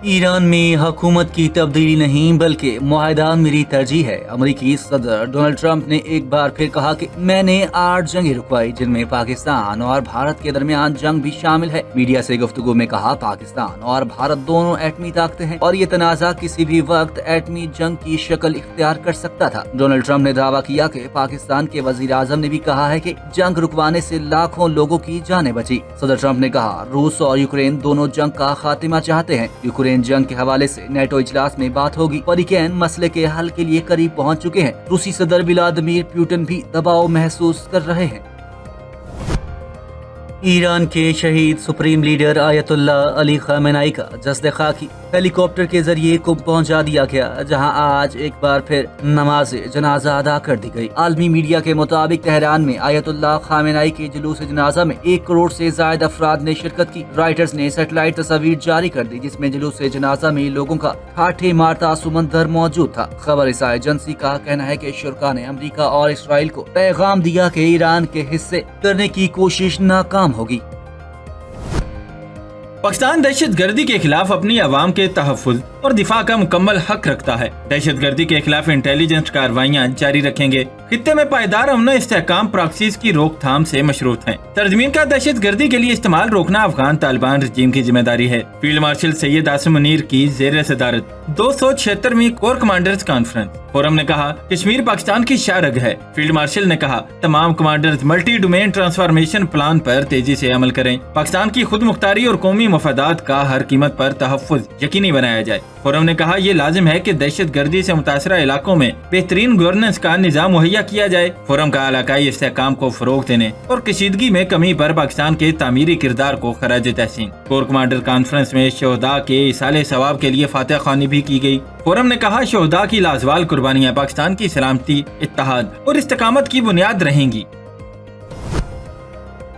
ایران میں حکومت کی تبدیلی نہیں بلکہ معاہدہ میری ترجیح ہے۔ امریکی صدر ڈونلڈ ٹرمپ نے ایک بار پھر کہا کہ میں نے 8 جنگیں رکوائی جن میں پاکستان اور بھارت کے درمیان جنگ بھی شامل ہے۔ میڈیا سے گفتگو میں کہا پاکستان اور بھارت دونوں ایٹمی طاقتیں ہیں اور یہ تنازع کسی بھی وقت ایٹمی جنگ کی شکل اختیار کر سکتا تھا۔ ڈونلڈ ٹرمپ نے دعویٰ کیا کہ پاکستان کے وزیر اعظم نے بھی کہا ہے کہ جنگ رکوانے سے لاکھوں لوگوں کی جانیں بچی۔ صدر ٹرمپ نے کہا روس اور یوکرین دونوں جنگ کا خاتمہ چاہتے ہیں۔ یوکرین جنگ کے حوالے سے نیٹو اجلاس میں بات ہوگی۔ فریقین مسئلے کے حل کے لیے قریب پہنچ چکے ہیں۔ روسی صدر ولادیمیر پوٹن بھی دباؤ محسوس کر رہے ہیں۔ ایران کے شہید سپریم لیڈر آیت اللہ علی خامنہئی کا جسد خاکی ہیلی کاپٹر کے ذریعے قم پہنچا دیا گیا، جہاں آج ایک بار پھر نماز جنازہ ادا کر دی گئی۔ عالمی میڈیا کے مطابق تہران میں آیت اللہ خامنہئی کے جلوس جنازہ میں 1 کروڑ سے زائد افراد نے شرکت کی۔ رائٹرز نے سیٹلائٹ تصاویر جاری کر دی جس میں جلوس جنازہ میں لوگوں کا ٹھاٹھے مارتا سمندر موجود تھا۔ خبر رساں ایجنسی کا کہنا ہے کہ شرکاء نے امریکہ اور اسرائیل کو پیغام دیا کہ ایران کے حصے کرنے کی کوشش ناکام ہوگی۔ پاکستان دہشت گردی کے خلاف اپنی عوام کے تحفظ اور دفاع کا مکمل حق رکھتا ہے۔ دہشت گردی کے خلاف انٹیلیجنس کارروائیاں جاری رکھیں گے۔ خطے میں پائیدار امن و استحکام پراکسیز کی روک تھام سے مشروط ہیں۔ ترجمین کا دہشت گردی کے لیے استعمال روکنا افغان طالبان رجیم کی ذمہ داری ہے۔ فیلڈ مارشل سید عاصم منیر کی زیر صدارت 276ویں کور کمانڈرز کانفرنس فورم نے کہا کشمیر پاکستان کی شاہ رگ ہے۔ فیلڈ مارشل نے کہا تمام commanders multi domain transformation plan پر تیزی سے عمل کریں۔ پاکستان کی خود مختاری اور قومی مفادات کا ہر قیمت پر تحفظ یقینی بنایا جائے۔ فورم نے کہا یہ لازم ہے کہ دہشت گردی سے متاثرہ علاقوں میں بہترین گورننس کا نظام مہیا کیا جائے۔ فورم کا علاقائی استحکام کو فروغ دینے اور کشیدگی میں کمی پر پاکستان کے تعمیری کردار کو خراج تحسین۔ کور کمانڈر کانفرنس میں شہداء کے ایصال ثواب کے لیے فاتح خوانی بھی کی گئی۔ فورم نے کہا شہداء کی لازوال قربانیاں پاکستان کی سلامتی، اتحاد اور استقامت کی بنیاد رہیں گی۔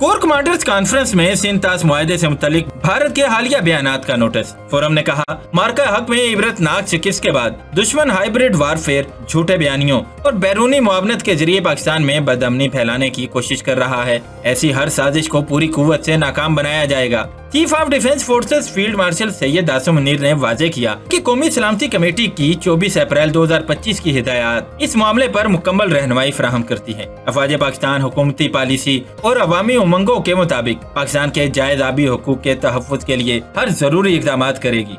کور کمانڈرز کانفرنس میں سنتاس معاہدے سے متعلق بھارت کے حالیہ بیانات کا نوٹس۔ فورم نے کہا مارکا حق میں عبرت ناک شکست کے بعد دشمن ہائیبریڈ وارفیئر، جھوٹے بیانیوں اور بیرونی معاونت کے ذریعے پاکستان میں بدامنی پھیلانے کی کوشش کر رہا ہے۔ ایسی ہر سازش کو پوری قوت سے ناکام بنایا جائے گا۔ Chief of defence forces field marshal Syed Asim Munir نے واضح کیا کہ قومی سلامتی کمیٹی کی 24 اپریل 2025 کی ہدایات اس معاملے پر مکمل رہنمائی فراہم کرتی ہیں۔ افواج پاکستان حکومتی پالیسی اور عوامی امنگوں کے مطابق پاکستان کے جائز آبی حقوق کے تحفظ کے لیے ہر ضروری اقدامات کرے گی۔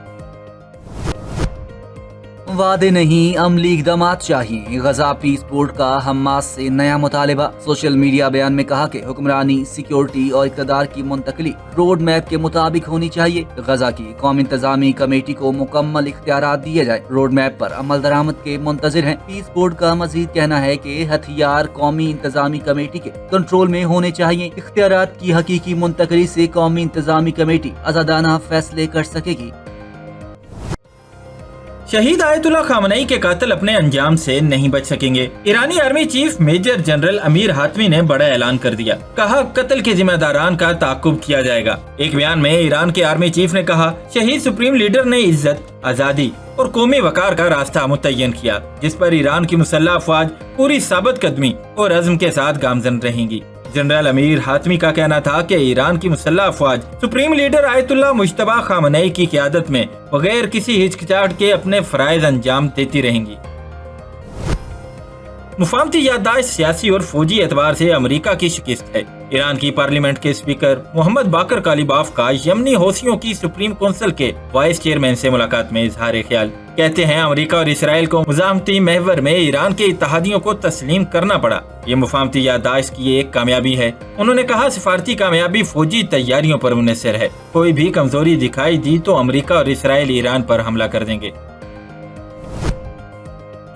وعدے نہیں عملی اقدامات چاہیے، غزہ پیس بورڈ کا حماس سے نیا مطالبہ۔ سوشل میڈیا بیان میں کہا کہ حکمرانی، سیکیورٹی اور اقتدار کی منتقلی روڈ میپ کے مطابق ہونی چاہیے۔ غزہ کی قومی انتظامی کمیٹی کو مکمل اختیارات دیے جائے، روڈ میپ پر عمل درآمد کے منتظر ہیں۔ پیس بورڈ کا مزید کہنا ہے کہ ہتھیار قومی انتظامی کمیٹی کے کنٹرول میں ہونے چاہیے۔ اختیارات کی حقیقی منتقلی سے قومی انتظامی کمیٹی آزادانہ فیصلے کر سکے گی۔ شہید آیت اللہ خامنہئی کے قاتل اپنے انجام سے نہیں بچ سکیں گے۔ ایرانی آرمی چیف میجر جنرل امیر حاتمی نے بڑا اعلان کر دیا، کہا قتل کے ذمہ داران کا تعاقب کیا جائے گا۔ ایک بیان میں ایران کے آرمی چیف نے کہا شہید سپریم لیڈر نے عزت، آزادی اور قومی وقار کا راستہ متعین کیا جس پر ایران کی مسلح افواج پوری ثابت قدمی اور عزم کے ساتھ گامزن رہیں گی۔ جنرل امیر حاتمی کا کہنا تھا کہ ایران کی مسلح افواج سپریم لیڈر آیت اللہ مجتبی خامنہئی کی قیادت میں بغیر کسی ہچکچاہٹ کے اپنے فرائض انجام دیتی رہیں گی۔ مفاہمتی یادداشت سیاسی اور فوجی اعتبار سے امریکہ کی شکست ہے۔ ایران کی پارلیمنٹ کے اسپیکر محمد باقر کالیباف کا یمنی حوثیوں کی سپریم کونسل کے وائس چیئرمین سے ملاقات میں اظہار خیال۔ کہتے ہیں امریکہ اور اسرائیل کو مزاحمتی محور میں ایران کے اتحادیوں کو تسلیم کرنا پڑا۔ یہ مفاہمتی یادداشت کی ایک کامیابی ہے۔ انہوں نے کہا سفارتی کامیابی فوجی تیاریوں پر منحصر ہے۔ کوئی بھی کمزوری دکھائی دی تو امریکہ اور اسرائیل ایران پر حملہ کر دیں گے۔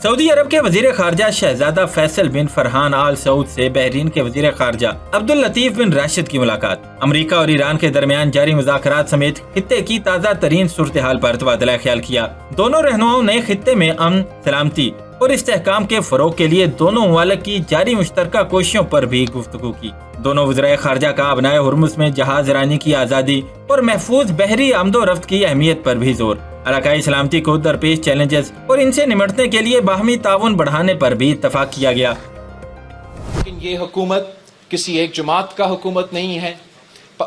سعودی عرب کے وزیر خارجہ شہزادہ فیصل بن فرحان آل سعود سے بحرین کے وزیر خارجہ عبداللطیف بن راشد کی ملاقات۔ امریکہ اور ایران کے درمیان جاری مذاکرات سمیت خطے کی تازہ ترین صورتحال پر تبادلہ خیال کیا۔ دونوں رہنماؤں نے خطے میں امن، سلامتی اور استحکام کے فروغ کے لیے دونوں ممالک کی جاری مشترکہ کوششوں پر بھی گفتگو کی۔ دونوں وزرائے خارجہ کا ابنائے ہرمز میں جہاز رانی کی آزادی اور محفوظ بحری آمد و رفت کی اہمیت پر بھی زور، علاقائی سلامتی کو درپیش چیلنجز اور ان سے نمٹنے کے لیے باہمی تعاون بڑھانے پر بھی اتفاق کیا گیا۔ لیکن یہ حکومت کسی ایک جماعت کا حکومت نہیں ہے۔